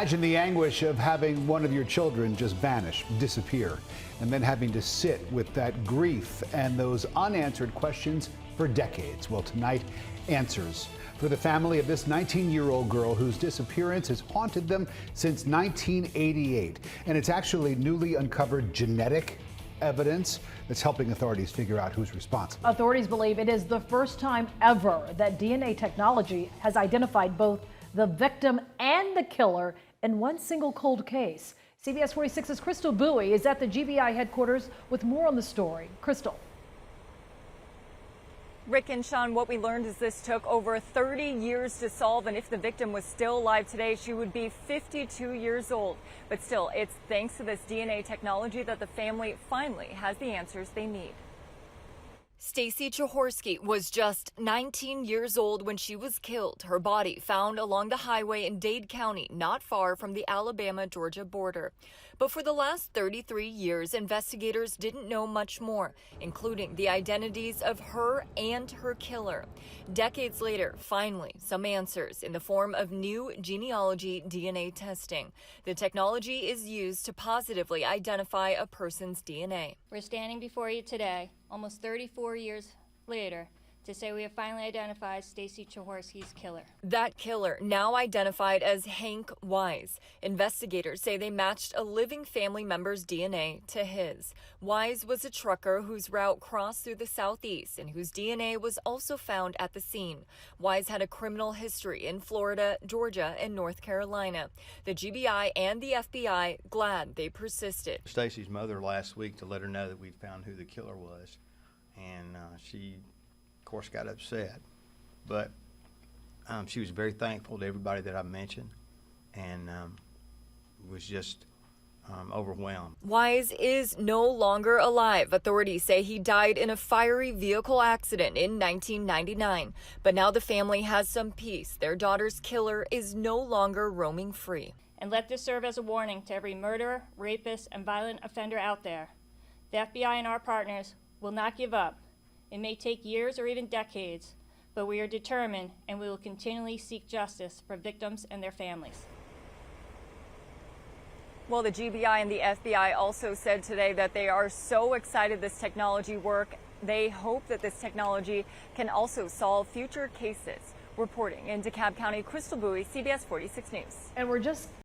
Imagine the anguish of having one of your children just vanish, disappear, and then having to sit with that grief and those unanswered questions for decades. Well, tonight, answers for the family of this 19-year-old girl whose disappearance has haunted them since 1988. And it's actually newly uncovered genetic evidence that's helping authorities figure out who's responsible. Authorities believe it is the first time ever that DNA technology has identified both the victim and the killer in one single cold case. CBS 46's Crystal Bowie is at the GBI headquarters with more on the story. Crystal. Rick and Sean, what we learned is this took over 30 years to solve, and if the victim was still alive today, she would be 52 years old. But still, it's thanks to this DNA technology that the family finally has the answers they need. Stacy Chihorsky was just 19 years old when she was killed. Her body found along the highway in Dade County, not far from the Alabama-Georgia border. But for the last 33 years, investigators didn't know much more, including the identities of her and her killer. Decades later, finally, some answers in the form of new genealogy DNA testing. The technology is used to positively identify a person's DNA. We're standing before you today, almost 34 years later, to say we have finally identified Stacy Chihorsky's killer. That killer, now identified as Hank Wise. Investigators say they matched a living family member's DNA to his. Wise was a trucker whose route crossed through the southeast and whose DNA was also found at the scene. Wise had a criminal history in Florida, Georgia, and North Carolina. The GBI and the FBI glad they persisted. Stacy's mother last week to let her know that we found who the killer was, and she of course got upset, but she was very thankful to everybody that I mentioned, and was just overwhelmed. Wise is no longer alive. Authorities say he died in a fiery vehicle accident in 1999. But now the family has some peace. Their daughter's killer is no longer roaming free. And let this serve as a warning to every murderer, rapist, and violent offender out there. The FBI and our partners will not give up. It may take years or even decades, but we are determined and we will continually seek justice for victims and their families. Well, the GBI and the FBI also said today that they are so excited this technology work. They hope that this technology can also solve future cases. Reporting in DeKalb County, Crystal Bowie, CBS 46 News. And we're just